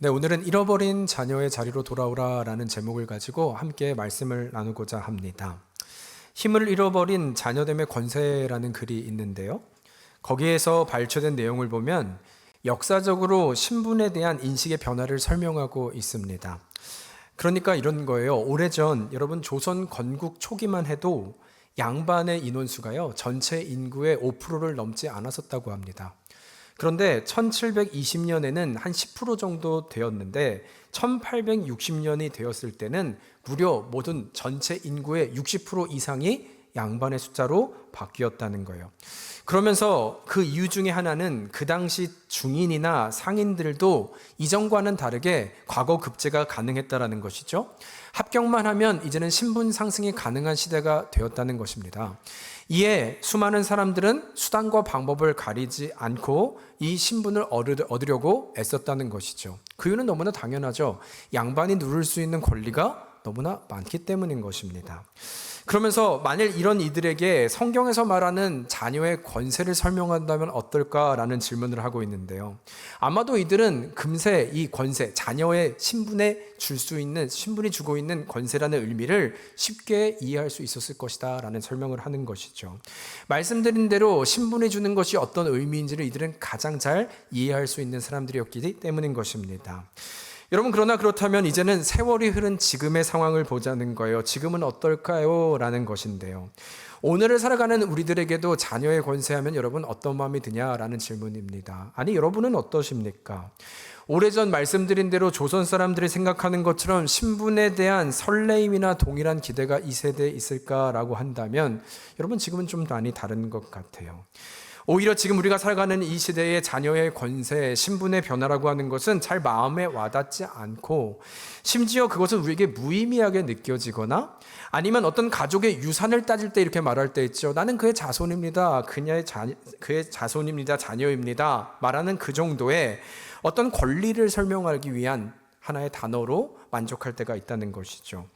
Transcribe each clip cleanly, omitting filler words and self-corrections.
네, 오늘은 잃어버린 자녀의 자리로 돌아오라 라는 제목을 가지고 함께 말씀을 나누고자 합니다. 힘을 잃어버린 자녀됨의 권세라는 글이 있는데요. 거기에서 발췌된 내용을 보면 역사적으로 신분에 대한 인식의 변화를 설명하고 있습니다. 그러니까 이런 거예요. 오래전 여러분 조선 건국 초기만 해도 양반의 인원수가요, 전체 인구의 5%를 넘지 않았었다고 합니다. 그런데 1720년에는 한 10% 정도 되었는데 1860년이 되었을 때는 무려 모든 전체 인구의 60% 이상이 양반의 숫자로 바뀌었다는 거예요. 그러면서 그 이유 중에 하나는 그 당시 중인이나 상인들도 이전과는 다르게 과거 급제가 가능했다라는 것이죠. 합격만 하면 이제는 신분 상승이 가능한 시대가 되었다는 것입니다. 이에 수많은 사람들은 수단과 방법을 가리지 않고 이 신분을 얻으려고 애썼다는 것이죠. 그 이유는 너무나 당연하죠. 양반이 누릴 수 있는 권리가 너무나 많기 때문인 것입니다. 그러면서 만일 이런 이들에게 성경에서 말하는 자녀의 권세를 설명한다면 어떨까라는 질문을 하고 있는데요. 아마도 이들은 금세 이 권세, 자녀의 신분에 줄 수 있는, 신분이 주고 있는 권세라는 의미를 쉽게 이해할 수 있었을 것이다 라는 설명을 하는 것이죠. 말씀드린 대로 신분이 주는 것이 어떤 의미인지를 이들은 가장 잘 이해할 수 있는 사람들이었기 때문인 것입니다. 여러분, 그러나 그렇다면 이제는 세월이 흐른 지금의 상황을 보자는 거예요. 지금은 어떨까요? 라는 것인데요. 오늘을 살아가는 우리들에게도 자녀의 권세하면 여러분 어떤 마음이 드냐라는 질문입니다. 아니, 여러분은 어떠십니까? 오래전 말씀드린 대로 조선 사람들이 생각하는 것처럼 신분에 대한 설레임이나 동일한 기대가 이 세대에 있을까라고 한다면 여러분 지금은 좀 많이 다른 것 같아요. 오히려 지금 우리가 살아가는 이 시대의 자녀의 권세, 신분의 변화라고 하는 것은 잘 마음에 와닿지 않고 심지어 그것은 우리에게 무의미하게 느껴지거나 아니면 어떤 가족의 유산을 따질 때 이렇게 말할 때 있죠. 나는 그의 자손입니다. 그의 자손입니다. 자녀입니다. 말하는 그 정도의 어떤 권리를 설명하기 위한 하나의 단어로 만족할 때가 있다는 것이죠.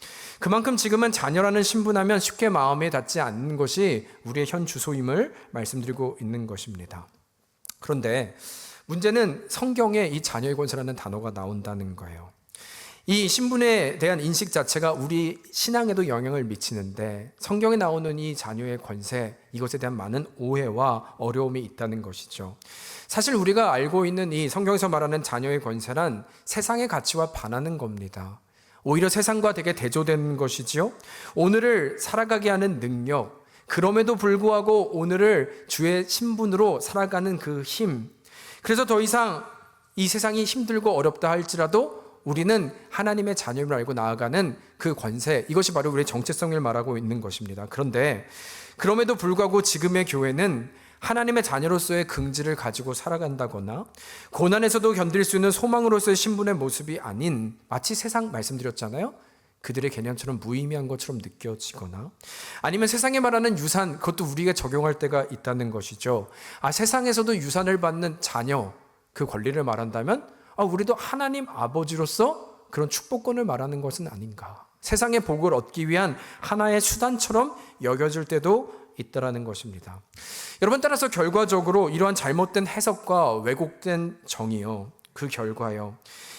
그만큼 지금은 자녀라는 신분하면 쉽게 마음에 닿지 않는 것이 우리의 현 주소임을 말씀드리고 있는 것입니다. 그런데 문제는 성경에 이 자녀의 권세라는 단어가 나온다는 거예요. 이 신분에 대한 인식 자체가 우리 신앙에도 영향을 미치는데 성경에 나오는 이 자녀의 권세, 이것에 대한 많은 오해와 어려움이 있다는 것이죠. 사실 우리가 알고 있는 이 성경에서 말하는 자녀의 권세란 세상의 가치와 반하는 겁니다. 오히려 세상과 되게 대조되는 것이지요. 오늘을 살아가게 하는 능력, 그럼에도 불구하고 오늘을 주의 신분으로 살아가는 그 힘, 그래서 더 이상 이 세상이 힘들고 어렵다 할지라도 우리는 하나님의 자녀임을 알고 나아가는 그 권세, 이것이 바로 우리의 정체성을 말하고 있는 것입니다. 그런데 그럼에도 불구하고 지금의 교회는 하나님의 자녀로서의 긍지를 가지고 살아간다거나 고난에서도 견딜 수 있는 소망으로서의 신분의 모습이 아닌 마치 세상 말씀드렸잖아요. 그들의 개념처럼 무의미한 것처럼 느껴지거나 아니면 세상에 말하는 유산, 그것도 우리에게 적용할 때가 있다는 것이죠. 세상에서도 유산을 받는 자녀, 그 권리를 말한다면 우리도 하나님 아버지로서 그런 축복권을 말하는 것은 아닌가. 세상의 복을 얻기 위한 하나의 수단처럼 여겨질 때도 있다라는 것입니다. 여러분, 따라서 결과적으로 이러한 잘못된 해석과 왜곡된 정의요, 그 결과요,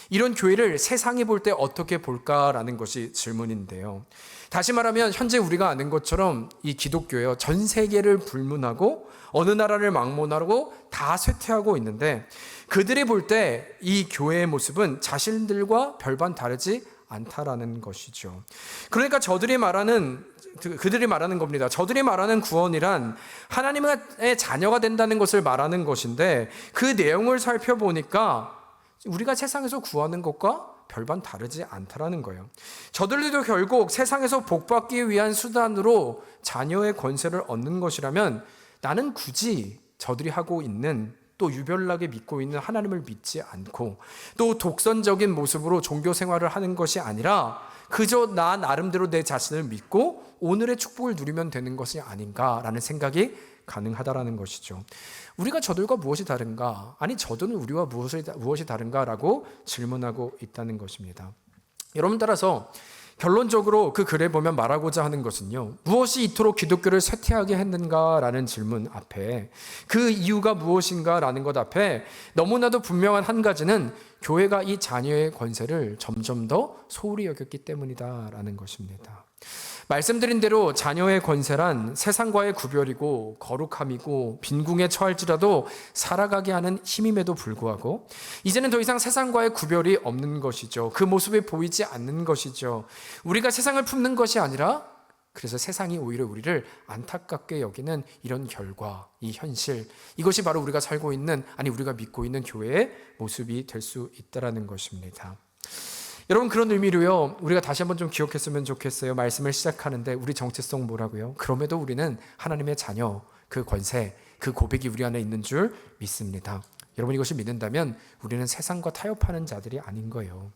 이런 교회를 세상이 볼 때 어떻게 볼까라는 것이 질문인데요. 다시 말하면 현재 우리가 아는 것처럼 이 기독교요, 전 세계를 불문하고 어느 나라를 막론하고 다 쇠퇴하고 있는데 그들이 볼 때 이 교회의 모습은 자신들과 별반 다르지 않다라는 것이죠. 그러니까 그들이 말하는 겁니다. 저들이 말하는 구원이란 하나님의 자녀가 된다는 것을 말하는 것인데 그 내용을 살펴보니까 우리가 세상에서 구하는 것과 별반 다르지 않다라는 거예요. 저들도 결국 세상에서 복받기 위한 수단으로 자녀의 권세를 얻는 것이라면 나는 굳이 저들이 하고 있는 또 유별나게 믿고 있는 하나님을 믿지 않고 또 독선적인 모습으로 종교 생활을 하는 것이 아니라 그저 나 나름대로 내 자신을 믿고 오늘의 축복을 누리면 되는 것이 아닌가라는 생각이 가능하다라는 것이죠. 우리가 저들과 무엇이 다른가? 아니, 저들은 우리와 무엇이 다른가라고 질문하고 있다는 것입니다. 여러분, 따라서 결론적으로 그 글에 보면 말하고자 하는 것은요, 무엇이 이토록 기독교를 쇠퇴하게 했는가라는 질문 앞에, 그 이유가 무엇인가라는 것 앞에 너무나도 분명한 한 가지는 교회가 이 자녀의 권세를 점점 더 소홀히 여겼기 때문이다라는 것입니다. 말씀드린 대로 자녀의 권세란 세상과의 구별이고 거룩함이고 빈궁에 처할지라도 살아가게 하는 힘임에도 불구하고 이제는 더 이상 세상과의 구별이 없는 것이죠. 그 모습이 보이지 않는 것이죠. 우리가 세상을 품는 것이 아니라 그래서 세상이 오히려 우리를 안타깝게 여기는 이런 결과, 이 현실, 이것이 바로 우리가 살고 있는, 아니 우리가 믿고 있는 교회의 모습이 될 수 있다는 것입니다. 여러분, 그런 의미로요, 우리가 다시 한번 좀 기억했으면 좋겠어요. 말씀을 시작하는데 우리 정체성 뭐라고요? 그럼에도 우리는 하나님의 자녀, 그 권세, 그 고백이 우리 안에 있는 줄 믿습니다. 여러분, 이것을 믿는다면 우리는 세상과 타협하는 자들이 아닌 거예요.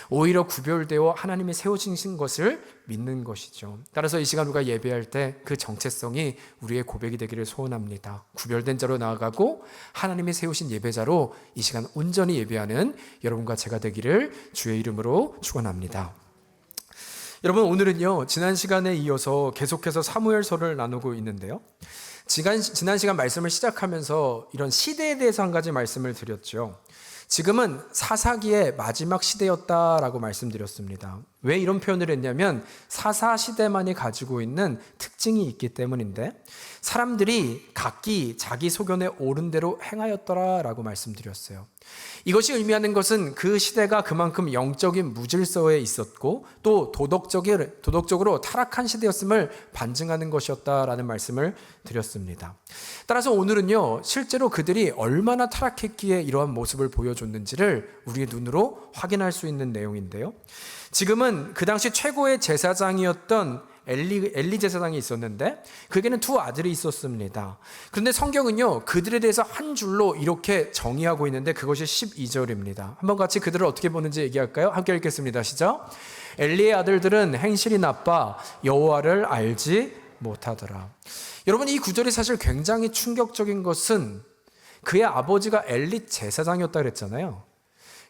오히려 구별되어 하나님이 세우신 것을 믿는 것이죠. 따라서 이 시간 우리가 예배할 때 그 정체성이 우리의 고백이 되기를 소원합니다. 구별된 자로 나아가고 하나님이 세우신 예배자로 이 시간 온전히 예배하는 여러분과 제가 되기를 주의 이름으로 축원합니다. 여러분, 오늘은요, 지난 시간에 이어서 계속해서 사무엘서를 나누고 있는데요, 지난 시간 말씀을 시작하면서 이런 시대에 대해서 한 가지 말씀을 드렸죠. 지금은 사사기의 마지막 시대였다라고 말씀드렸습니다. 왜 이런 표현을 했냐면 사사 시대만이 가지고 있는 특징이 있기 때문인데, 사람들이 각기 자기 소견에 옳은 대로 행하였더라라고 말씀드렸어요. 이것이 의미하는 것은 그 시대가 그만큼 영적인 무질서에 있었고 또 도덕적으로 타락한 시대였음을 반증하는 것이었다라는 말씀을 드렸습니다. 따라서 오늘은요, 실제로 그들이 얼마나 타락했기에 이러한 모습을 보여줬는지를 우리의 눈으로 확인할 수 있는 내용인데요, 지금은 그 당시 최고의 제사장이었던 엘리 제사장이 있었는데 그에게는 두 아들이 있었습니다. 그런데 성경은요, 그들에 대해서 한 줄로 이렇게 정의하고 있는데 그것이 12절입니다. 한번 같이 그들을 어떻게 보는지 얘기할까요? 함께 읽겠습니다. 시작. 엘리의 아들들은 행실이 나빠 여호와를 알지 못하더라. 여러분, 이 구절이 사실 굉장히 충격적인 것은 그의 아버지가 엘리 제사장이었다 그랬잖아요.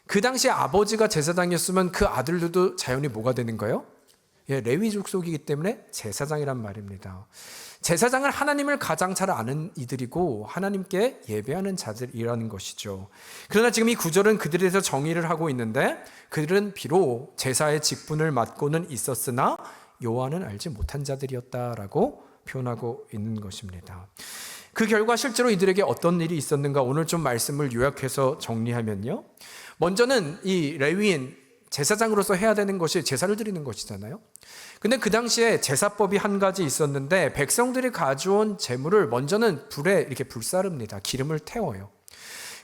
그 당시 아버지가 제사장이었으면 그 아들들도 자연히 뭐가 되는 거예요? 레위 족속이기 때문에 제사장이란 말입니다. 제사장은 하나님을 가장 잘 아는 이들이고 하나님께 예배하는 자들이라는 것이죠. 그러나 지금 이 구절은 그들에 대해서 정의를 하고 있는데, 그들은 비록 제사의 직분을 맡고는 있었으나 여호와는 알지 못한 자들이었다라고 표현하고 있는 것입니다. 그 결과 실제로 이들에게 어떤 일이 있었는가, 오늘 좀 말씀을 요약해서 정리하면요, 먼저는 이 레위인 제사장으로서 해야 되는 것이 제사를 드리는 것이잖아요. 근데 그 당시에 제사법이 한 가지 있었는데, 백성들이 가져온 제물을 먼저는 불에 이렇게 불사릅니다. 기름을 태워요.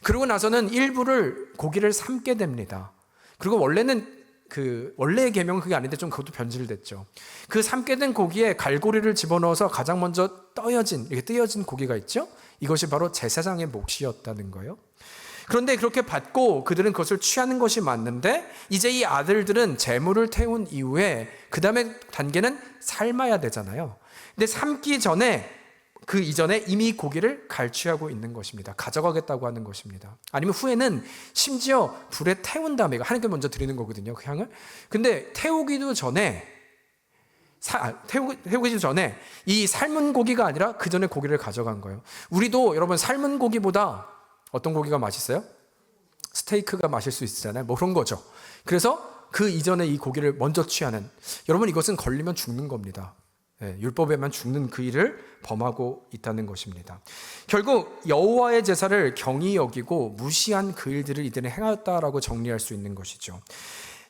그러고 나서는 일부를 고기를 삶게 됩니다. 그리고 원래는 원래의 계명은 그게 아닌데 좀 그것도 변질됐죠. 그 삶게 된 고기에 갈고리를 집어넣어서 가장 먼저 이렇게 떼어진 고기가 있죠. 이것이 바로 제사장의 몫이었다는 거예요. 그런데 그렇게 받고 그들은 그것을 취하는 것이 맞는데, 이제 이 아들들은 제물을 태운 이후에 그 다음에 단계는 삶아야 되잖아요. 근데 삶기 전에, 그 이전에 이미 고기를 갈취하고 있는 것입니다. 가져가겠다고 하는 것입니다. 아니면 후에는 심지어 불에 태운 다음에, 하나님께 먼저 드리는 거거든요, 그 향을. 근데 태우기도 전에 이 삶은 고기가 아니라 그 전에 고기를 가져간 거예요. 우리도 여러분, 삶은 고기보다 어떤 고기가 맛있어요? 스테이크가 마실 수 있잖아요. 뭐 그런 거죠. 그래서 그 이전에 이 고기를 먼저 취하는, 여러분, 이것은 걸리면 죽는 겁니다. 율법에만 죽는 그 일을 범하고 있다는 것입니다. 결국 여호와의 제사를 경히 여기고 무시한 그 일들을 이들은 행하였다라고 정리할 수 있는 것이죠.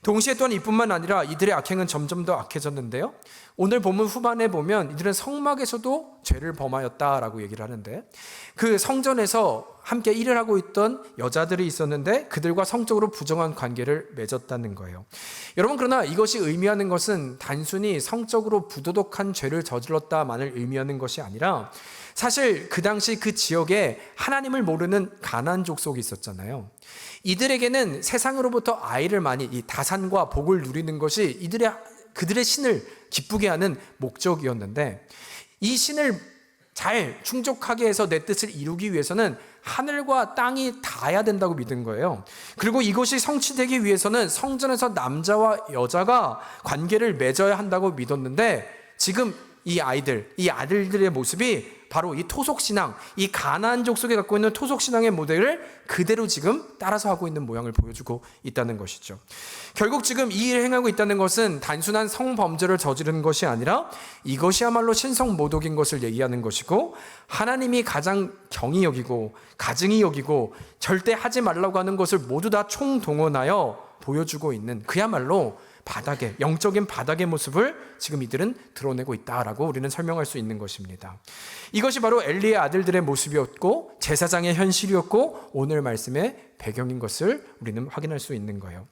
동시에 또한 이뿐만 아니라 이들의 악행은 점점 더 악해졌는데요, 오늘 본문 후반에 보면 이들은 성막에서도 죄를 범하였다라고 얘기를 하는데, 그 성전에서 함께 일을 하고 있던 여자들이 있었는데 그들과 성적으로 부정한 관계를 맺었다는 거예요. 여러분, 그러나 이것이 의미하는 것은 단순히 성적으로 부도덕한 죄를 저질렀다만을 의미하는 것이 아니라, 사실 그 당시 그 지역에 하나님을 모르는 가나안 족속이 있었잖아요. 이들에게는 세상으로부터 아이를 많이, 이 다산과 복을 누리는 것이 그들의 신을 기쁘게 하는 목적이었는데, 이 신을 잘 충족하게 해서 내 뜻을 이루기 위해서는 하늘과 땅이 닿아야 된다고 믿은 거예요. 그리고 이것이 성취되기 위해서는 성전에서 남자와 여자가 관계를 맺어야 한다고 믿었는데, 지금 이 아들들의 모습이 바로 이 토속신앙, 이 가나안 족속에 갖고 있는 토속신앙의 모델을 그대로 지금 따라서 하고 있는 모양을 보여주고 있다는 것이죠. 결국 지금 이 일을 행하고 있다는 것은 단순한 성범죄를 저지르는 것이 아니라 이것이야말로 신성모독인 것을 얘기하는 것이고, 하나님이 가장 경히 여기고 가증히 여기고 절대 하지 말라고 하는 것을 모두 다 총동원하여 보여주고 있는, 그야말로 영적인 바닥의 모습을 지금 이들은 드러내고 있다라고 우리는 설명할 수 있는 것입니다. 이것이 바로 엘리의 아들들의 모습이었고 제사장의 현실이었고 오늘 말씀의 배경인 것을 우리는 확인할 수 있는 거예요.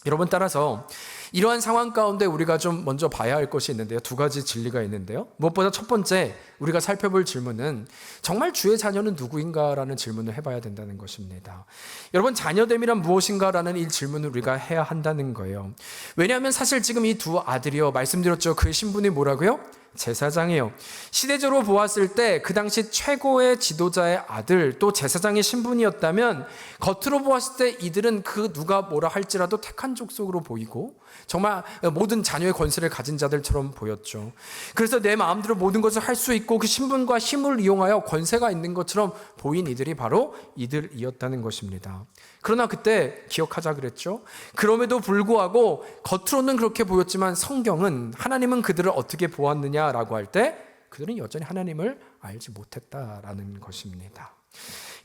여러분, 따라서 이러한 상황 가운데 우리가 좀 먼저 봐야 할 것이 있는데요. 두 가지 진리가 있는데요. 무엇보다 첫 번째 우리가 살펴볼 질문은 정말 주의 자녀는 누구인가라는 질문을 해봐야 된다는 것입니다. 여러분, 자녀됨이란 무엇인가라는 이 질문을 우리가 해야 한다는 거예요. 왜냐하면 사실 지금 이 두 아들이요, 말씀드렸죠. 그의 신분이 뭐라고요? 제사장이에요. 시대적으로 보았을 때 그 당시 최고의 지도자의 아들, 또 제사장의 신분이었다면 겉으로 보았을 때 이들은 그 누가 뭐라 할지라도 택한 족속으로 보이고 정말 모든 자녀의 권세를 가진 자들처럼 보였죠. 그래서 내 마음대로 모든 것을 할 수 있고 그 신분과 힘을 이용하여 권세가 있는 것처럼 보인 이들이 바로 이들이었다는 것입니다. 그러나 그때 기억하자 그랬죠. 그럼에도 불구하고 겉으로는 그렇게 보였지만 성경은, 하나님은 그들을 어떻게 보았느냐라고 할 때 그들은 여전히 하나님을 알지 못했다라는 것입니다.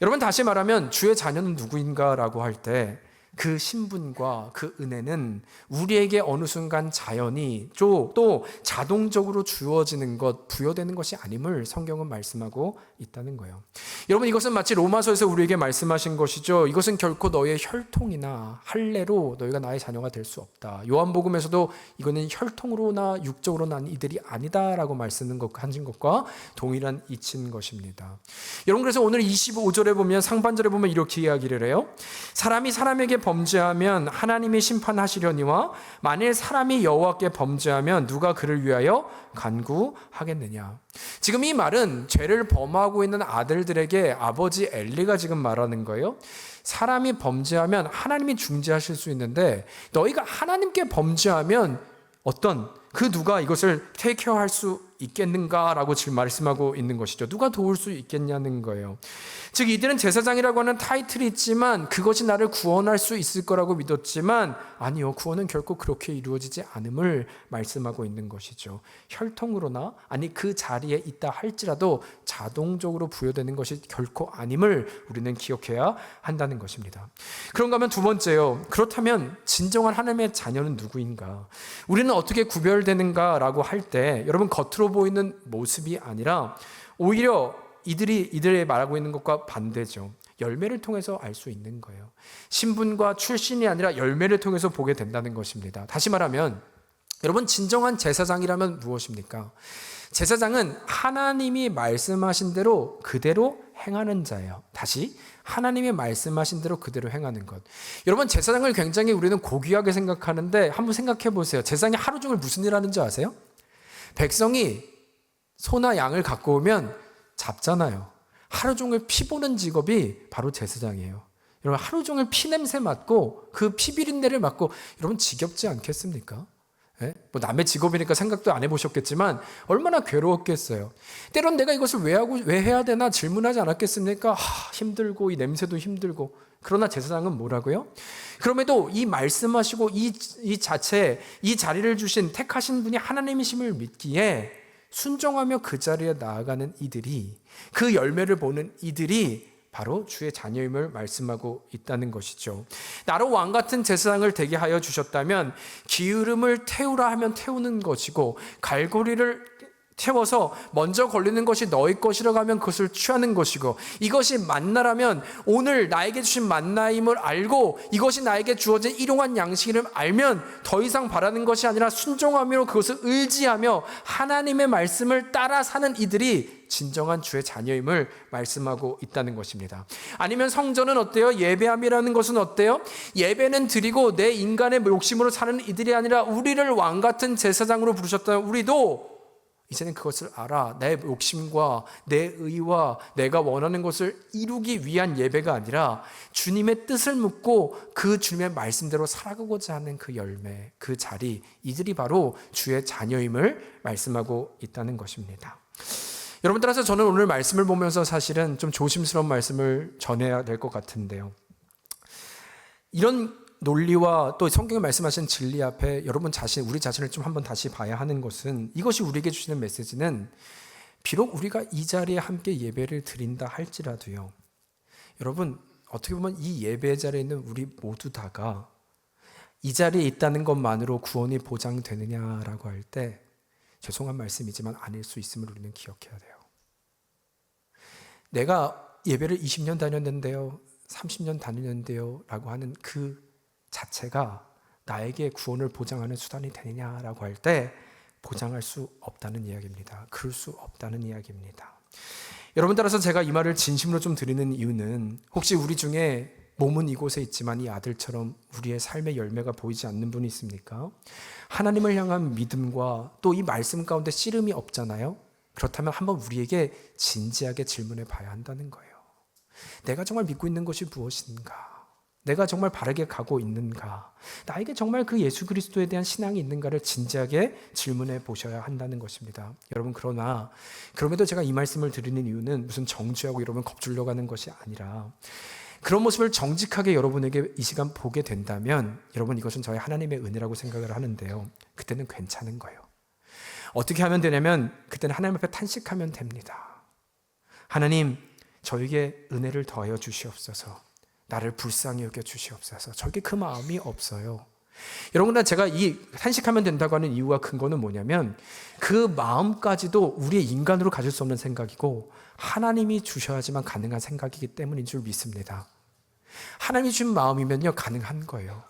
여러분, 다시 말하면 주의 자녀는 누구인가라고 할 때 그 신분과 그 은혜는 우리에게 어느 순간 자연히 또 자동적으로 주어지는 것, 부여되는 것이 아님을 성경은 말씀하고 있다는 거예요. 여러분, 이것은 마치 로마서에서 우리에게 말씀하신 것이죠. 이것은 결코 너의 혈통이나 할례로 너희가 나의 자녀가 될 수 없다. 요한복음에서도 이거는 혈통으로나 육적으로 난 이들이 아니다라고 말씀하신 것과 동일한 이치인 것입니다. 여러분, 그래서 오늘 25절에 보면, 상반절에 보면 이렇게 이야기를 해요. 사람이 사람에게 범죄하면 하나님이 심판하시려니와 만일 사람이 여호와께 범죄하면 누가 그를 위하여 간구하겠느냐. 지금 이 말은 죄를 범하고 있는 아들들에게 아버지 엘리가 지금 말하는 거예요. 사람이 범죄하면 하나님이 중재하실 수 있는데 너희가 하나님께 범죄하면 그 누가 이것을 테이크케어할 수 있겠는가라고 지금 말씀하고 있는 것이죠. 누가 도울 수 있겠냐는 거예요. 즉 이들은 제사장이라고 하는 타이틀이 있지만 그것이 나를 구원할 수 있을 거라고 믿었지만 아니요, 구원은 결코 그렇게 이루어지지 않음을 말씀하고 있는 것이죠. 혈통으로나 아니 그 자리에 있다 할지라도 자동적으로 부여되는 것이 결코 아님을 우리는 기억해야 한다는 것입니다. 그런가 하면 두 번째요. 그렇다면 진정한 하나님의 자녀는 누구인가? 우리는 어떻게 구별되는가라고 할 때 여러분, 겉으로 보이는 모습이 아니라 오히려 이들이 말하고 있는 것과 반대죠. 열매를 통해서 알 수 있는 거예요. 신분과 출신이 아니라 열매를 통해서 보게 된다는 것입니다. 다시 말하면 여러분, 진정한 제사장이라면 무엇입니까? 제사장은 하나님이 말씀하신 대로 그대로 행하는 자예요. 다시 하나님이 말씀하신 대로 그대로 행하는 것. 여러분, 제사장을 굉장히 우리는 고귀하게 생각하는데 한번 생각해 보세요. 제사장이 하루 종일 무슨 일 하는지 아세요? 백성이 소나 양을 갖고 오면 잡잖아요. 하루 종일 피 보는 직업이 바로 제사장이에요. 여러분, 하루 종일 피 냄새 맡고 그 피 비린내를 맡고, 여러분 지겹지 않겠습니까? 예? 뭐 남의 직업이니까 생각도 안 해보셨겠지만 얼마나 괴로웠겠어요. 때론 내가 이것을 왜 해야 되나 질문하지 않았겠습니까? 힘들고 이 냄새도 힘들고. 그러나 제사장은 뭐라고요? 그럼에도 이 말씀하시고 이 자리를 주신 택하신 분이 하나님이심을 믿기에 순종하며 그 자리에 나아가는 이들이, 그 열매를 보는 이들이 바로 주의 자녀임을 말씀하고 있다는 것이죠. 나로 왕 같은 제사장을 되게 하여 주셨다면 기울음을 태우라 하면 태우는 것이고 갈고리를 태워서 먼저 걸리는 것이 너희 것이라고 하면 그것을 취하는 것이고, 이것이 만나라면 오늘 나에게 주신 만나임을 알고 이것이 나에게 주어진 일용한 양식임을 알면 더 이상 바라는 것이 아니라 순종하며 그것을 의지하며 하나님의 말씀을 따라 사는 이들이 진정한 주의 자녀임을 말씀하고 있다는 것입니다. 아니면 성전은 어때요? 예배함이라는 것은 어때요? 예배는 드리고 내 인간의 욕심으로 사는 이들이 아니라 우리를 왕 같은 제사장으로 부르셨다면 우리도 이제는 그것을 알아. 내 욕심과 내 의와 내가 원하는 것을 이루기 위한 예배가 아니라 주님의 뜻을 묻고 그 주님의 말씀대로 살아가고자 하는 그 열매, 그 자리, 이들이 바로 주의 자녀임을 말씀하고 있다는 것입니다. 여러분, 따라서 저는 오늘 말씀을 보면서 사실은 좀 조심스러운 말씀을 전해야 될 것 같은데요. 이런 논리와 또 성경에 말씀하신 진리 앞에 여러분 자신, 우리 자신을 좀 한번 다시 봐야 하는 것은, 이것이 우리에게 주시는 메시지는 비록 우리가 이 자리에 함께 예배를 드린다 할지라도요, 여러분 어떻게 보면 이 예배 자리에 있는 우리 모두 다가 이 자리에 있다는 것만으로 구원이 보장되느냐라고 할 때 죄송한 말씀이지만 아닐 수 있음을 우리는 기억해야 돼요. 내가 예배를 20년 다녔는데요, 30년 다녔는데요 라고 하는 그 자체가 나에게 구원을 보장하는 수단이 되느냐라고 할 때 보장할 수 없다는 이야기입니다. 그럴 수 없다는 이야기입니다. 여러분, 따라서 제가 이 말을 진심으로 좀 드리는 이유는, 혹시 우리 중에 몸은 이곳에 있지만 이 아들처럼 우리의 삶의 열매가 보이지 않는 분이 있습니까? 하나님을 향한 믿음과 또 이 말씀 가운데 씨름이 없잖아요. 그렇다면 한번 우리에게 진지하게 질문해 봐야 한다는 거예요. 내가 정말 믿고 있는 것이 무엇인가? 내가 정말 바르게 가고 있는가? 나에게 정말 그 예수 그리스도에 대한 신앙이 있는가를 진지하게 질문해 보셔야 한다는 것입니다. 여러분, 그럼에도 제가 이 말씀을 드리는 이유는 무슨 정죄하고 여러분 겁주려고 하는 것이 아니라, 그런 모습을 정직하게 여러분에게 이 시간 보게 된다면 여러분, 이것은 저의 하나님의 은혜라고 생각을 하는데요, 그때는 괜찮은 거예요. 어떻게 하면 되냐면 그때는 하나님 앞에 탄식하면 됩니다. 하나님, 저에게 은혜를 더하여 주시옵소서. 나를 불쌍히 여겨 주시옵소서. 저에게 그 마음이 없어요. 여러분, 제가 이 탄식하면 된다고 하는 이유와 근거는 뭐냐면, 그 마음까지도 우리의 인간으로 가질 수 없는 생각이고 하나님이 주셔야지만 가능한 생각이기 때문인 줄 믿습니다. 하나님이 주신 마음이면요, 가능한 거예요.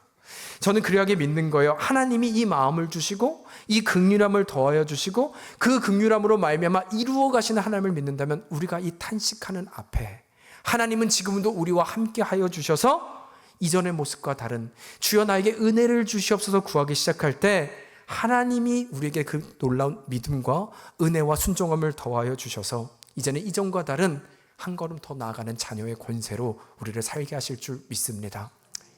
저는 그러하게 믿는 거예요. 하나님이 이 마음을 주시고 이 긍휼함을 더하여 주시고 그 긍휼함으로 말미암아 이루어 가시는 하나님을 믿는다면, 우리가 이 탄식하는 앞에 하나님은 지금도 우리와 함께 하여 주셔서 이전의 모습과 다른 주여 나에게 은혜를 주시옵소서 구하기 시작할 때, 하나님이 우리에게 그 놀라운 믿음과 은혜와 순종함을 더하여 주셔서 이제는 이전과 다른 한 걸음 더 나아가는 자녀의 권세로 우리를 살게 하실 줄 믿습니다.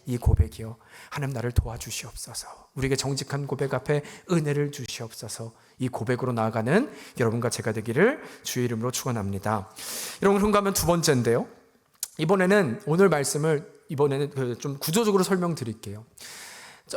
이 고백이요, 하나님 나를 도와주시옵소서. 우리에게 정직한 고백 앞에 은혜를 주시옵소서. 이 고백으로 나아가는 여러분과 제가 되기를 주의 이름으로 축원합니다. 여러분, 그런가 하면 두 번째인데요, 이번에는 오늘 말씀을 좀 구조적으로 설명드릴게요.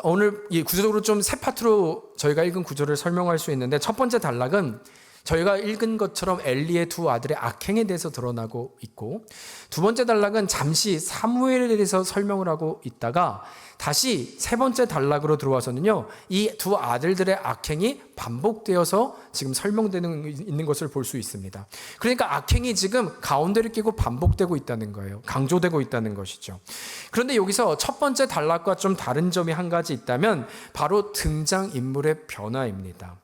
오늘 이 구조적으로 좀 세 파트로 저희가 읽은 구조를 설명할 수 있는데, 첫 번째 단락은 저희가 읽은 것처럼 엘리의 두 아들의 악행에 대해서 드러나고 있고, 두 번째 단락은 잠시 사무엘에 대해서 설명을 하고 있다가 다시 세 번째 단락으로 들어와서는요, 이 두 아들들의 악행이 반복되어서 지금 설명되는 있는 것을 볼 수 있습니다. 그러니까 악행이 지금 가운데를 끼고 반복되고 있다는 거예요. 강조되고 있다는 것이죠. 그런데 여기서 첫 번째 단락과 좀 다른 점이 한 가지 있다면 바로 등장인물의 변화입니다.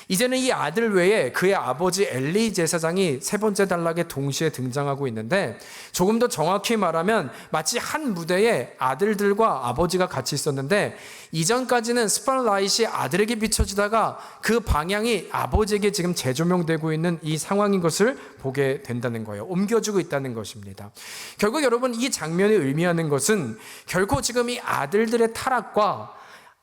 이제는 이 아들 외에 그의 아버지 엘리 제사장이 세 번째 단락에 동시에 등장하고 있는데, 조금 더 정확히 말하면 마치 한 무대에 아들들과 아버지가 같이 있었는데, 이전까지는 스팟라이트이 아들에게 비춰지다가 그 방향이 아버지에게 지금 재조명되고 있는 이 상황인 것을 보게 된다는 거예요. 옮겨주고 있다는 것입니다. 결국 여러분, 이 장면이 의미하는 것은 결코 지금 이 아들들의 타락과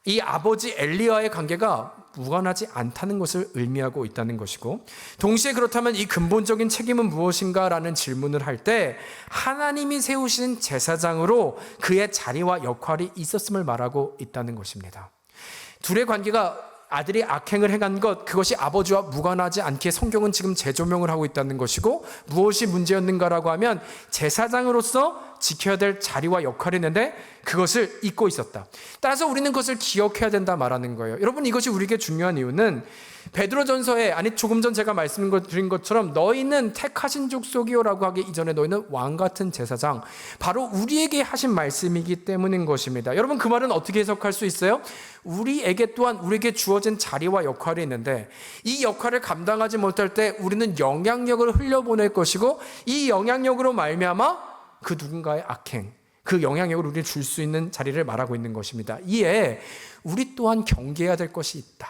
이 아버지 엘리와의 관계가 무관하지 않다는 것을 의미하고 있다는 것이고, 동시에 그렇다면 이 근본적인 책임은 무엇인가라는 질문을 할 때 하나님이 세우신 제사장으로 그의 자리와 역할이 있었음을 말하고 있다는 것입니다. 둘의 관계가, 아들이 악행을 행한 것, 그것이 아버지와 무관하지 않게 성경은 지금 재조명을 하고 있다는 것이고, 무엇이 문제였는가라고 하면 제사장으로서 지켜야 될 자리와 역할이 있는데 그것을 잊고 있었다. 따라서 우리는 그것을 기억해야 된다 말하는 거예요. 여러분, 이것이 우리에게 중요한 이유는 베드로전서에, 조금 전 제가 말씀드린 것처럼 너희는 택하신 족속이요라고 하기 이전에 너희는 왕같은 제사장, 바로 우리에게 하신 말씀이기 때문인 것입니다. 여러분, 그 말은 어떻게 해석할 수 있어요? 우리에게 또한 우리에게 주어진 자리와 역할이 있는데, 이 역할을 감당하지 못할 때 우리는 영향력을 흘려보낼 것이고, 이 영향력으로 말미암아 그 누군가의 악행, 그 영향력을 우리에게 줄 수 있는 자리를 말하고 있는 것입니다. 이에 우리 또한 경계해야 될 것이 있다.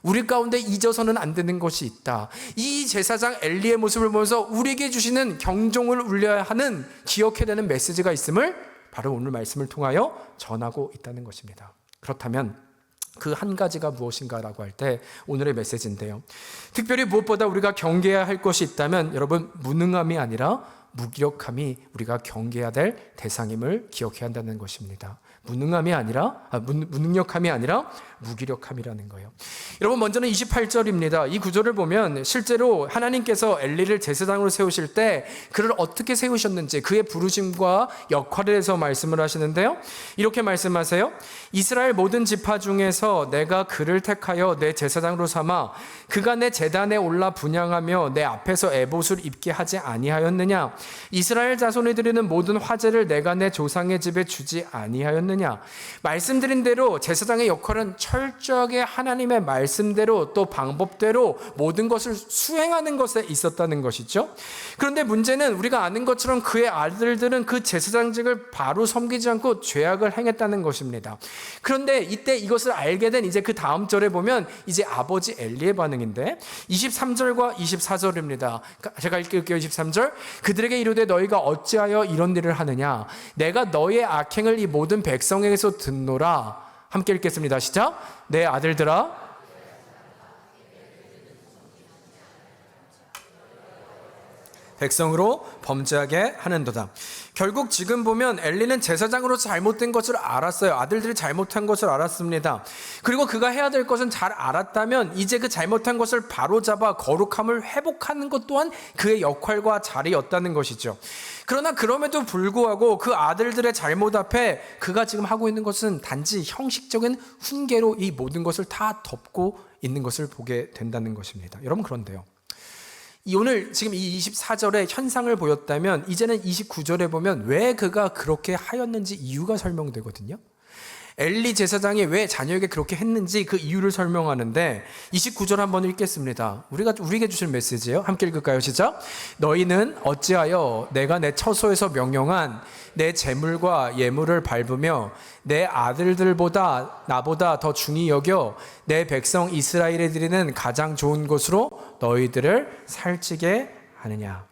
우리 가운데 잊어서는 안 되는 것이 있다. 이 제사장 엘리의 모습을 보면서 우리에게 주시는 경종을 울려야 하는, 기억해야 되는 메시지가 있음을 바로 오늘 말씀을 통하여 전하고 있다는 것입니다. 그렇다면 그 한 가지가 무엇인가라고 할 때 오늘의 메시지인데요, 특별히 무엇보다 우리가 경계해야 할 것이 있다면 여러분, 무능함이 아니라 무기력함이 우리가 경계해야 될 대상임을 기억해야 한다는 것입니다. 무능력함이 아니라 무기력함이라는 거예요. 여러분, 먼저는 28절입니다. 이 구절을 보면 실제로 하나님께서 엘리를 제사장으로 세우실 때 그를 어떻게 세우셨는지, 그의 부르심과 역할에 대해서 말씀을 하시는데요, 이렇게 말씀하세요. 이스라엘 모든 지파 중에서 내가 그를 택하여 내 제사장으로 삼아 그가 내 제단에 올라 분향하며 내 앞에서 에봇을 입게 하지 아니하였느냐? 이스라엘 자손이 드리는 모든 화제를 내가 내 조상의 집에 주지 아니하였느냐? 말씀드린 대로 제사장의 역할은 철저하게 하나님의 말씀대로 또 방법대로 모든 것을 수행하는 것에 있었다는 것이죠. 그런데 문제는 우리가 아는 것처럼 그의 아들들은 그 제사장직을 바로 섬기지 않고 죄악을 행했다는 것입니다. 그런데 이때 이것을 알게 된 이제 그 다음 절에 보면 이제 아버지 엘리의 반응인데 23절과 24절입니다. 제가 읽을게요. 23절. 그들에게 이르되 너희가 어찌하여 이런 일을 하느냐? 내가 너희의 악행을 이 모든 백성에게서 듣노라. 함께 읽겠습니다. 시작. 내 아들들아, 백성으로 범죄하게 하는도다. 결국 지금 보면 엘리는 제사장으로 잘못된 것을 알았어요. 아들들이 잘못한 것을 알았습니다. 그리고 그가 해야 될 것은 잘 알았다면 이제 그 잘못한 것을 바로잡아 거룩함을 회복하는 것 또한 그의 역할과 자리였다는 것이죠. 그러나 그럼에도 불구하고 그 아들들의 잘못 앞에 그가 지금 하고 있는 것은 단지 형식적인 훈계로 이 모든 것을 다 덮고 있는 것을 보게 된다는 것입니다. 여러분, 그런데요, 오늘 지금 이 24절의 현상을 보였다면 이제는 29절에 보면 왜 그가 그렇게 하였는지 이유가 설명되거든요. 엘리 제사장이 왜 자녀에게 그렇게 했는지 그 이유를 설명하는데 29절 한번 읽겠습니다. 우리에게 주신 메시지예요. 함께 읽을까요? 시작. 너희는 어찌하여 내가 내 처소에서 명령한 내 재물과 예물을 밟으며 내 아들들보다 나보다 더 중히 여겨 내 백성 이스라엘에 드리는 가장 좋은 것으로 너희들을 살찌게 하느냐?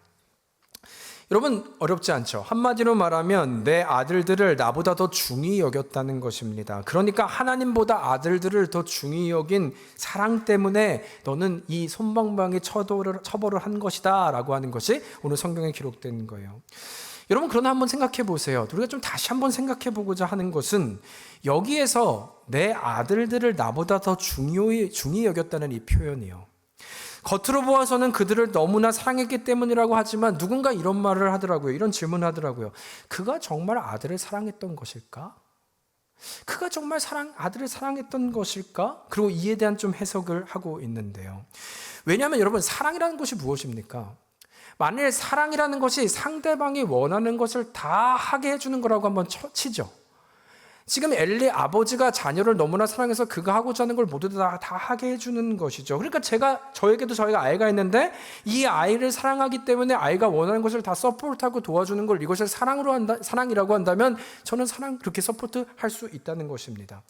여러분, 어렵지 않죠? 한마디로 말하면 내 아들들을 나보다 더 중히 여겼다는 것입니다. 그러니까 하나님보다 아들들을 더 중히 여긴 사랑 때문에 너는 이 솜방망이 처벌을 한 것이다 라고 하는 것이 오늘 성경에 기록된 거예요. 여러분, 그러나 한번 생각해 보세요. 우리가 좀 다시 한번 생각해 보고자 하는 것은 여기에서 내 아들들을 나보다 더 중히 여겼다는 이 표현이요, 겉으로 보아서는 그들을 너무나 사랑했기 때문이라고 하지만 누군가 이런 말을 하더라고요. 이런 질문을 하더라고요. 그가 정말 아들을 사랑했던 것일까? 그가 정말 아들을 사랑했던 것일까? 그리고 이에 대한 좀 해석을 하고 있는데요. 왜냐하면 여러분, 사랑이라는 것이 무엇입니까? 만일 사랑이라는 것이 상대방이 원하는 것을 다 하게 해주는 거라고 한번 치죠. 지금 엘리 아버지가 자녀를 너무나 사랑해서 그가 하고자 하는 걸 모두 다 하게 해주는 것이죠. 그러니까 저에게도 저희가 아이가 있는데 이 아이를 사랑하기 때문에 아이가 원하는 것을 다 서포트하고 도와주는 걸 이것을 사랑이라고 한다면 저는 그렇게 서포트할 수 있다는 것입니다.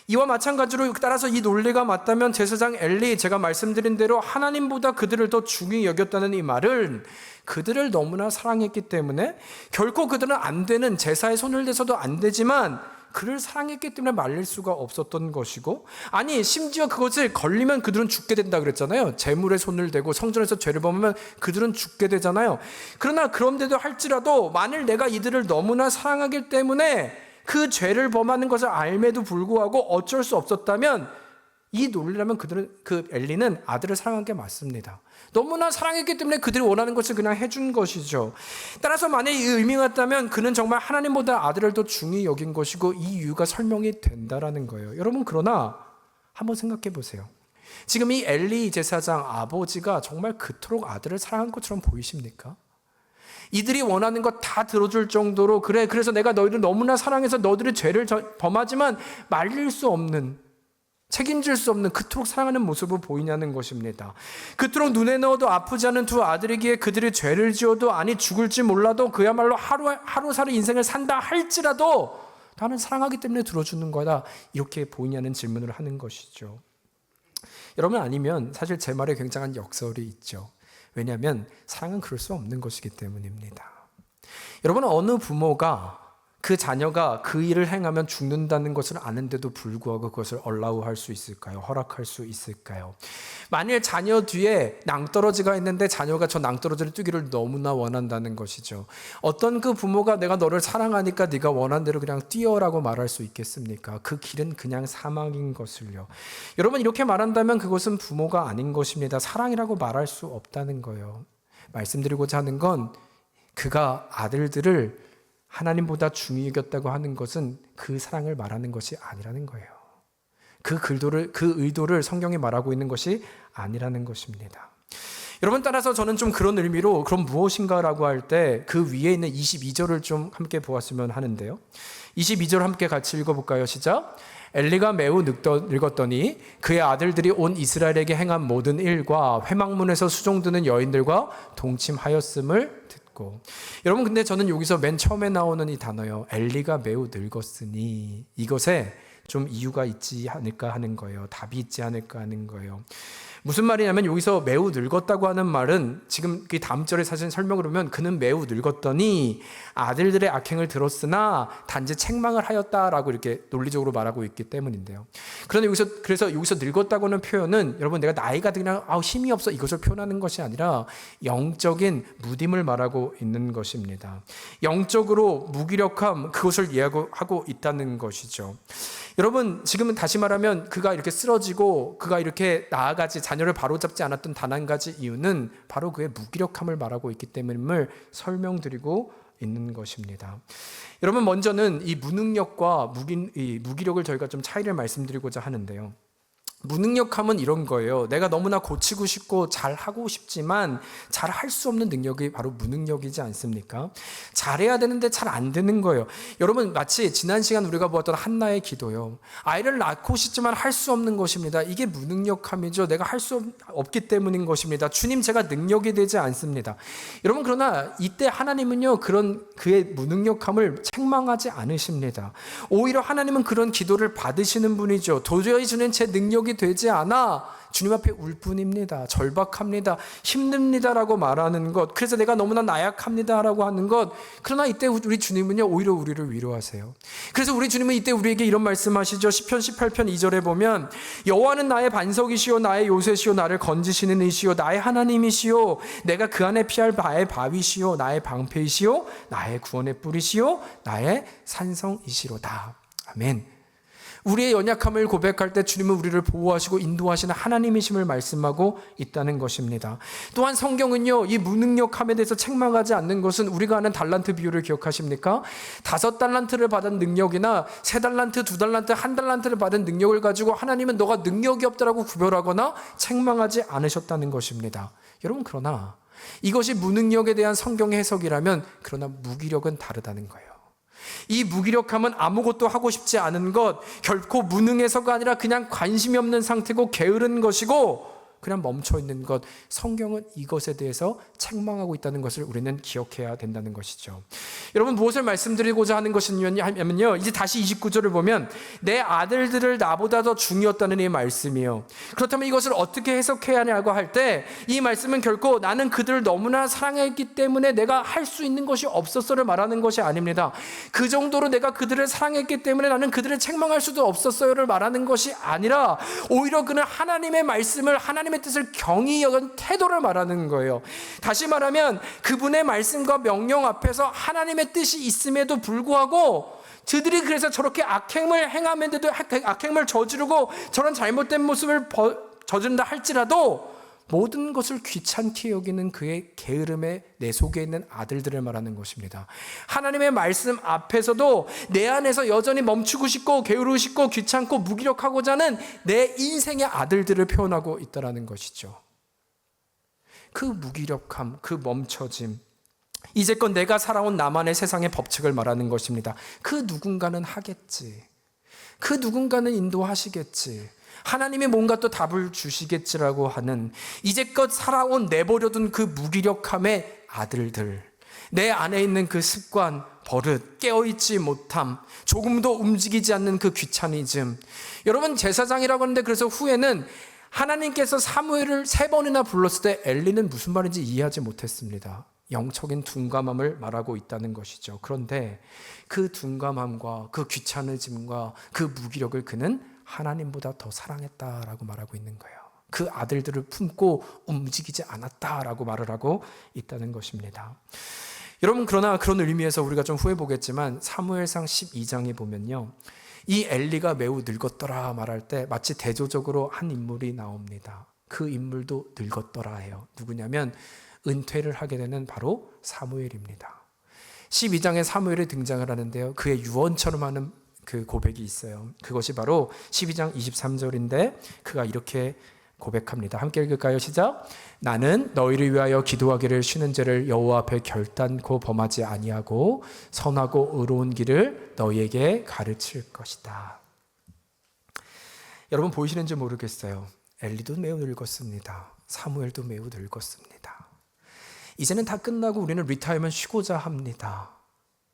이와 마찬가지로 따라서 이 논리가 맞다면 제사장 엘리, 제가 말씀드린 대로 하나님보다 그들을 더 중히 여겼다는 이 말은 그들을 너무나 사랑했기 때문에 결코 그들은 안 되는, 제사에 손을 대서도 안 되지만 그를 사랑했기 때문에 말릴 수가 없었던 것이고, 아니 심지어 그것을 걸리면 그들은 죽게 된다 그랬잖아요. 재물에 손을 대고 성전에서 죄를 범하면 그들은 죽게 되잖아요. 그러나 그런데도 할지라도 만일 내가 이들을 너무나 사랑하기 때문에 그 죄를 범하는 것을 알매도 불구하고 어쩔 수 없었다면 이 논리라면 그 엘리는 아들을 사랑한 게 맞습니다. 너무나 사랑했기 때문에 그들이 원하는 것을 그냥 해준 것이죠. 따라서 만약 이 의미가 같다면 그는 정말 하나님보다 아들을 더 중히 여긴 것이고 이 이유가 설명이 된다라는 거예요. 여러분, 그러나 한번 생각해 보세요. 지금 이 엘리 제사장 아버지가 정말 그토록 아들을 사랑한 것처럼 보이십니까? 이들이 원하는 것 다 들어줄 정도로 그래서 내가 너희를 너무나 사랑해서 너희들의 죄를 범하지만 말릴 수 없는, 책임질 수 없는 그토록 사랑하는 모습을 보이냐는 것입니다. 그토록 눈에 넣어도 아프지 않은 두 아들이기에 그들이 죄를 지어도 아니 죽을지 몰라도 그야말로 하루살이 인생을 산다 할지라도 나는 사랑하기 때문에 들어주는 거다, 이렇게 보이냐는 질문을 하는 것이죠. 여러분 아니면 사실 제 말에 굉장한 역설이 있죠. 왜냐하면 사랑은 그럴 수 없는 것이기 때문입니다. 여러분, 어느 부모가 그 자녀가 그 일을 행하면 죽는다는 것을 아는데도 불구하고 그것을 얼라우할 수 있을까요? 허락할 수 있을까요? 만일 자녀 뒤에 낭떠러지가 있는데 자녀가 저 낭떠러지를 뛰기를 너무나 원한다는 것이죠. 어떤 그 부모가 내가 너를 사랑하니까 네가 원한 대로 그냥 뛰어라고 말할 수 있겠습니까? 그 길은 그냥 사망인 것을요. 여러분, 이렇게 말한다면 그것은 부모가 아닌 것입니다. 사랑이라고 말할 수 없다는 거예요. 말씀드리고자 하는 건 그가 아들들을 하나님보다 중히 여겼다고 하는 것은 그 사랑을 말하는 것이 아니라는 거예요. 그 의도를 성경이 말하고 있는 것이 아니라는 것입니다. 여러분, 따라서 저는 좀 그런 의미로 그럼 무엇인가라고 할 때 그 위에 있는 22절을 좀 함께 보았으면 하는데요. 22절 함께 같이 읽어볼까요? 시작. 엘리가 매우 늙었더니 그의 아들들이 온 이스라엘에게 행한 모든 일과 회막문에서 수종드는 여인들과 동침하였음을 듣고. 여러분, 근데 저는 여기서 맨 처음에 나오는 이 단어요. 엘리가 매우 늙었으니, 이것에 좀 이유가 있지 않을까 하는 거예요. 답이 있지 않을까 하는 거예요. 무슨 말이냐면 여기서 매우 늙었다고 하는 말은 지금 그 다음 절에 사실 설명을 보면 그는 매우 늙었더니 아들들의 악행을 들었으나 단지 책망을 하였다라고 이렇게 논리적으로 말하고 있기 때문인데요. 그런데 그래서 여기서 늙었다고 하는 표현은 여러분 내가 나이가 그냥 힘이 없어 이것을 표현하는 것이 아니라 영적인 무딤을 말하고 있는 것입니다. 영적으로 무기력함, 그것을 이야기하고 있다는 것이죠. 여러분, 지금은 다시 말하면 그가 이렇게 쓰러지고 그가 이렇게 나아가지 자녀를 바로잡지 않았던 단 한 가지 이유는 바로 그의 무기력함을 말하고 있기 때문임을 설명드리고 있는 것입니다. 여러분, 먼저는 이 무능력과 무기력을 저희가 좀 차이를 말씀드리고자 하는데요. 무능력함은 이런 거예요. 내가 너무나 고치고 싶고 잘하고 싶지만 잘할 수 없는 능력이 바로 무능력이지 않습니까? 잘해야 되는데 잘 안 되는 거예요. 여러분, 마치 지난 시간 우리가 보았던 한나의 기도요. 아이를 낳고 싶지만 할 수 없는 것입니다. 이게 무능력함이죠. 내가 할 수 없기 때문인 것입니다. 주님, 제가 능력이 되지 않습니다. 여러분, 그러나 이때 하나님은요, 그런 그의 무능력함을 책망하지 않으십니다. 오히려 하나님은 그런 기도를 받으시는 분이죠. 도저히 주는 제 능력이 되지 않아 주님 앞에 울 뿐입니다. 절박합니다. 힘듭니다라고 말하는 것. 그래서 내가 너무나 나약합니다라고 하는 것. 그러나 이때 우리 주님은요, 오히려 우리를 위로하세요. 그래서 우리 주님은 이때 우리에게 이런 말씀하시죠. 시편 18편 2절에 보면 여호와는 나의 반석이시요 나의 요새시요 나를 건지시는 이시요 나의 하나님이시요 내가 그 안에 피할 나의 바위시요 나의 방패이시요 나의 구원의 뿌리시요 나의 산성이시로다. 아멘. 우리의 연약함을 고백할 때 주님은 우리를 보호하시고 인도하시는 하나님이심을 말씀하고 있다는 것입니다. 또한 성경은요, 이 무능력함에 대해서 책망하지 않는 것은 우리가 아는 달란트 비유를 기억하십니까? 5달란트를 받은 능력이나 3달란트, 2달란트, 1달란트를 받은 능력을 가지고 하나님은 너가 능력이 없다라고 구별하거나 책망하지 않으셨다는 것입니다. 여러분, 그러나 이것이 무능력에 대한 성경의 해석이라면 그러나 무기력은 다르다는 거예요. 이 무기력함은 아무것도 하고 싶지 않은 것, 결코 무능해서가 아니라 그냥 관심이 없는 상태고 게으른 것이고 그냥 멈춰있는 것. 성경은 이것에 대해서 책망하고 있다는 것을 우리는 기억해야 된다는 것이죠. 여러분, 무엇을 말씀드리고자 하는 것이냐면요, 이제 다시 29절을 보면 내 아들들을 나보다 더 중요했다는 이 말씀이요. 그렇다면 이것을 어떻게 해석해야 하냐고 할 때 이 말씀은 결코 나는 그들을 너무나 사랑했기 때문에 내가 할 수 있는 것이 없었어를 말하는 것이 아닙니다. 그 정도로 내가 그들을 사랑했기 때문에 나는 그들을 책망할 수도 없었어요를 말하는 것이 아니라 오히려 그는 하나님의 말씀을, 하나님의 뜻을 경히 여긴 태도를 말하는 거예요. 다시 말하면 그분의 말씀과 명령 앞에서 하나님의 뜻이 있음에도 불구하고 저들이 그래서 저렇게 악행을 행하면서도 악행을 저지르고 저런 잘못된 모습을 저지른다 할지라도 모든 것을 귀찮게 여기는 그의 게으름에 내 속에 있는 아들들을 말하는 것입니다. 하나님의 말씀 앞에서도 내 안에서 여전히 멈추고 싶고 게으르고 싶고 귀찮고 무기력하고자 하는 내 인생의 아들들을 표현하고 있다는 것이죠. 그 무기력함, 그 멈춰짐, 이제껏 내가 살아온 나만의 세상의 법칙을 말하는 것입니다. 그 누군가는 하겠지. 그 누군가는 인도하시겠지. 하나님이 뭔가 또 답을 주시겠지라고 하는 이제껏 살아온 내버려둔 그 무기력함의 아들들, 내 안에 있는 그 습관, 버릇, 깨어있지 못함, 조금도 움직이지 않는 그 귀차니즘. 여러분, 제사장이라고 하는데 그래서 후에는 하나님께서 사무엘을 3번이나 불렀을 때 엘리는 무슨 말인지 이해하지 못했습니다. 영적인 둔감함을 말하고 있다는 것이죠. 그런데 그 둔감함과 그 귀찮으짐과 그 무기력을 그는 하나님보다 더 사랑했다라고 말하고 있는 거예요. 그 아들들을 품고 움직이지 않았다라고 말을 하고 있다는 것입니다. 여러분, 그러나 그런 의미에서 우리가 좀 후회 보겠지만 사무엘상 12장에 보면요, 이 엘리가 매우 늙었더라 말할 때 마치 대조적으로 한 인물이 나옵니다. 그 인물도 늙었더라 해요. 누구냐면 은퇴를 하게 되는 바로 사무엘입니다. 12장에 사무엘이 등장을 하는데요, 그의 유언처럼 하는 그 고백이 있어요. 그것이 바로 12장 23절인데 그가 이렇게 고백합니다. 함께 읽을까요? 시작. 나는 너희를 위하여 기도하기를 쉬는 죄를 여호와 앞에 결단코 범하지 아니하고 선하고 의로운 길을 너희에게 가르칠 것이다. 여러분, 보이시는지 모르겠어요. 엘리도 매우 늙었습니다. 사무엘도 매우 늙었습니다. 이제는 다 끝나고 우리는 리타이어먼트 쉬고자 합니다.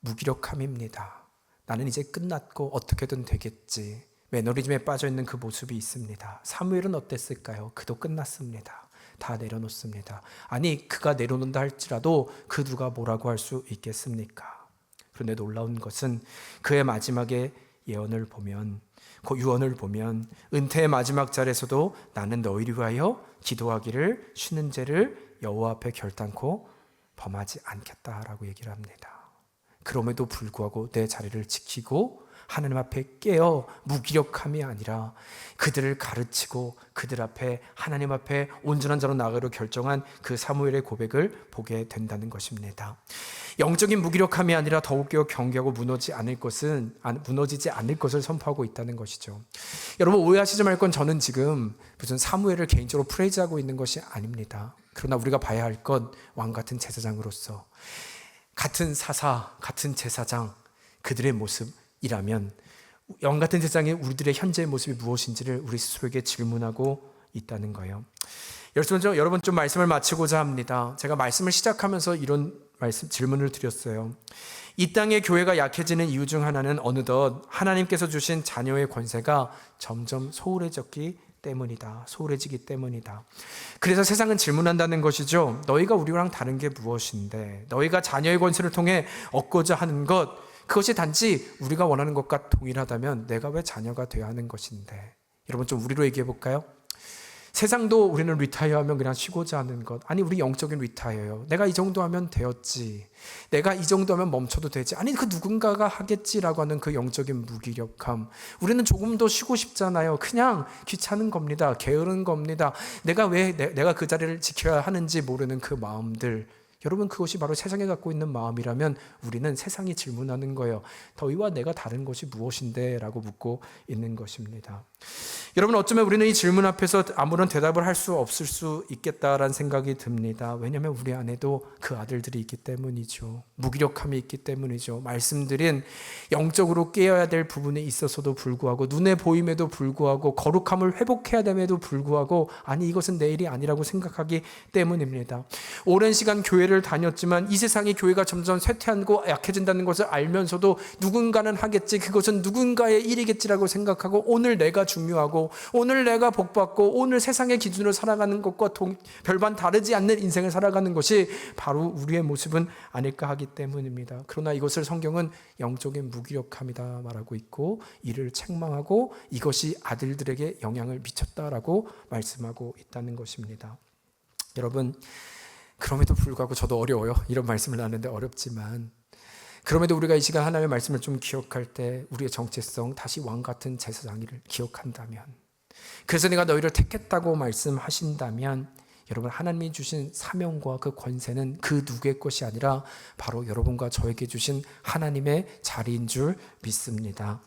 무기력함입니다. 나는 이제 끝났고 어떻게든 되겠지. 매너리즘에 빠져있는 그 모습이 있습니다. 사무엘은 어땠을까요? 그도 끝났습니다. 다 내려놓습니다. 아니, 그가 내려놓는다 할지라도 그 누가 뭐라고 할 수 있겠습니까? 그런데 놀라운 것은 그의 마지막에 예언을 보면, 그 유언을 보면 은퇴의 마지막 자리에서도 나는 너희를 위하여 기도하기를 쉬는 죄를 여호와 앞에 결단코 범하지 않겠다라고 얘기를 합니다. 그럼에도 불구하고 내 자리를 지키고 하나님 앞에 깨어 무기력함이 아니라 그들을 가르치고 그들 앞에 하나님 앞에 온전한 자로 나아가기로 결정한 그 사무엘의 고백을 보게 된다는 것입니다. 영적인 무기력함이 아니라 더욱더 경계하고 무너지지 않을 것을 선포하고 있다는 것이죠. 여러분, 오해하시지 말 건 저는 지금 무슨 사무엘을 개인적으로 프레이즈하고 있는 것이 아닙니다. 그러나 우리가 봐야 할 건 왕같은 제사장으로서 같은 사사, 같은 제사장, 그들의 모습이라면 왕같은 제사장의 우리들의 현재의 모습이 무엇인지를 우리 스스로에게 질문하고 있다는 거예요. 여러분, 좀 말씀을 마치고자 합니다. 제가 말씀을 시작하면서 이런 질문을 드렸어요. 이 땅의 교회가 약해지는 이유 중 하나는 어느덧 하나님께서 주신 자녀의 권세가 점점 소홀해지기 때문이다. 그래서 세상은 질문한다는 것이죠. 너희가 우리랑 다른 게 무엇인데, 너희가 자녀의 권세를 통해 얻고자 하는 것, 그것이 단지 우리가 원하는 것과 동일하다면 내가 왜 자녀가 되어야 하는 것인데. 여러분, 좀 우리로 얘기해 볼까요? 세상도 우리는 리타이어하면 그냥 쉬고자 하는 것. 아니, 우리 영적인 리타이어요. 내가 이 정도 하면 되었지. 내가 이 정도 하면 멈춰도 되지. 아니, 그 누군가가 하겠지라고 하는 그 영적인 무기력함. 우리는 조금 더 쉬고 싶잖아요. 그냥 귀찮은 겁니다. 게으른 겁니다. 내가 그 자리를 지켜야 하는지 모르는 그 마음들. 여러분, 그것이 바로 세상에 갖고 있는 마음이라면 우리는 세상이 질문하는 거예요. 너희와 내가 다른 것이 무엇인데? 라고 묻고 있는 것입니다. 여러분, 어쩌면 우리는 이 질문 앞에서 아무런 대답을 할 수 없을 수 있겠다라는 생각이 듭니다. 왜냐하면 우리 안에도 그 아들들이 있기 때문이죠. 무기력함이 있기 때문이죠. 말씀드린 영적으로 깨어야 될 부분에 있어서도 불구하고, 눈에 보임에도 불구하고, 거룩함을 회복해야 됨에도 불구하고, 아니, 이것은 내 일이 아니라고 생각하기 때문입니다. 오랜 시간 교회를 다녔지만 이 세상의 교회가 점점 쇠퇴하고 약해진다는 것을 알면서도 누군가는 하겠지, 그것은 누군가의 일이겠지라고 생각하고, 오늘 내가 중요하고 오늘 내가 복받고 오늘 세상의 기준으로 살아가는 것과 별반 다르지 않는 인생을 살아가는 것이 바로 우리의 모습은 아닐까 하기 때문입니다. 그러나 이것을 성경은 영적인 무기력함이다 말하고 있고, 이를 책망하고 이것이 아들들에게 영향을 미쳤다라고 말씀하고 있다는 것입니다. 여러분, 그럼에도 불구하고 저도 어려워요. 이런 말씀을 하는데 어렵지만, 그럼에도 우리가 이 시간 하나님의 말씀을 좀 기억할 때 우리의 정체성, 다시 왕같은 제사장이를 기억한다면, 그래서 내가 너희를 택했다고 말씀하신다면, 여러분, 하나님이 주신 사명과 그 권세는 그 누구의 것이 아니라 바로 여러분과 저에게 주신 하나님의 자리인 줄 믿습니다.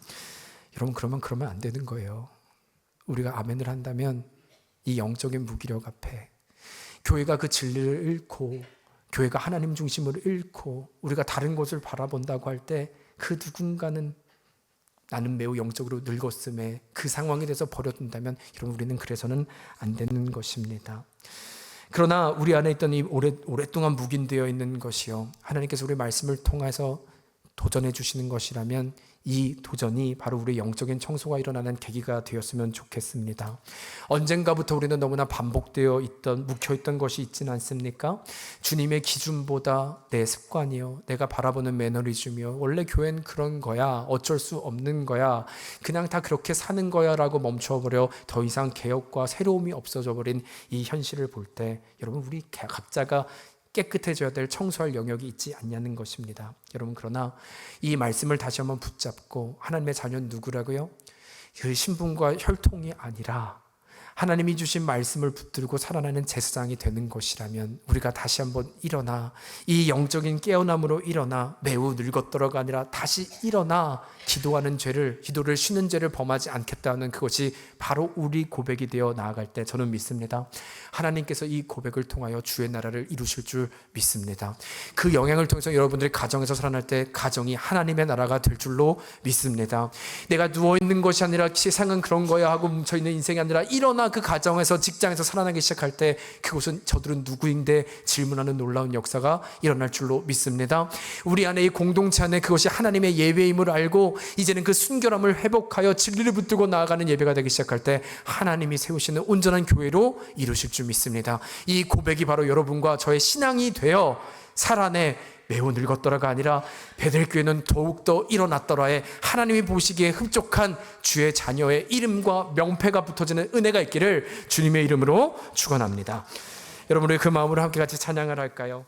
여러분, 그러면 안 되는 거예요. 우리가 아멘을 한다면 이 영적인 무기력 앞에 교회가 그 진리를 잃고, 교회가 하나님 중심을 잃고 우리가 다른 것을 바라본다고 할 때 그 누군가는 나는 매우 영적으로 늙었음에 그 상황에 대해서 버려둔다면, 여러분, 우리는 그래서는 안 되는 것입니다. 그러나 우리 안에 있던 이 오랫동안 묵인되어 있는 것이요, 하나님께서 우리 말씀을 통해서 도전해 주시는 것이라면 이 도전이 바로 우리의 영적인 청소가 일어나는 계기가 되었으면 좋겠습니다. 언젠가부터 우리는 너무나 반복되어 있던, 묵혀있던 것이 있지는 않습니까? 주님의 기준보다 내 습관이요, 내가 바라보는 매너리즘이요, 원래 교회는 그런 거야, 어쩔 수 없는 거야, 그냥 다 그렇게 사는 거야 라고 멈춰버려 더 이상 개혁과 새로움이 없어져 버린 이 현실을 볼 때, 여러분, 우리 각자가 깨끗해져야 될 청소할 영역이 있지 않냐는 것입니다. 여러분, 그러나 이 말씀을 다시 한번 붙잡고, 하나님의 자녀는 누구라고요? 그 신분과 혈통이 아니라 하나님이 주신 말씀을 붙들고 살아나는 제사장이 되는 것이라면, 우리가 다시 한번 일어나, 이 영적인 깨어남으로 일어나, 매우 늙었더라가 아니라 다시 일어나 기도를 쉬는 죄를 범하지 않겠다는 그것이 바로 우리 고백이 되어 나아갈 때, 저는 믿습니다, 하나님께서 이 고백을 통하여 주의 나라를 이루실 줄 믿습니다. 그 영향을 통해서 여러분들이 가정에서 살아날 때 가정이 하나님의 나라가 될 줄로 믿습니다. 내가 누워있는 것이 아니라 세상은 그런 거야 하고 뭉쳐있는 인생이 아니라, 일어나 그 가정에서, 직장에서 살아나기 시작할 때 그곳은 저들은 누구인데 질문하는 놀라운 역사가 일어날 줄로 믿습니다. 우리 안에, 이 공동체 안에 그것이 하나님의 예배임을 알고 이제는 그 순결함을 회복하여 진리를 붙들고 나아가는 예배가 되기 시작할 때 하나님이 세우시는 온전한 교회로 이루실 줄 믿습니다. 이 고백이 바로 여러분과 저의 신앙이 되어 살아내 매우 늙었더라가 아니라 베델교회는 더욱더 일어났더라에 하나님이 보시기에 흡족한 주의 자녀의 이름과 명패가 붙어지는 은혜가 있기를 주님의 이름으로 축원합니다. 여러분, 우리 그 마음으로 함께 같이 찬양을 할까요?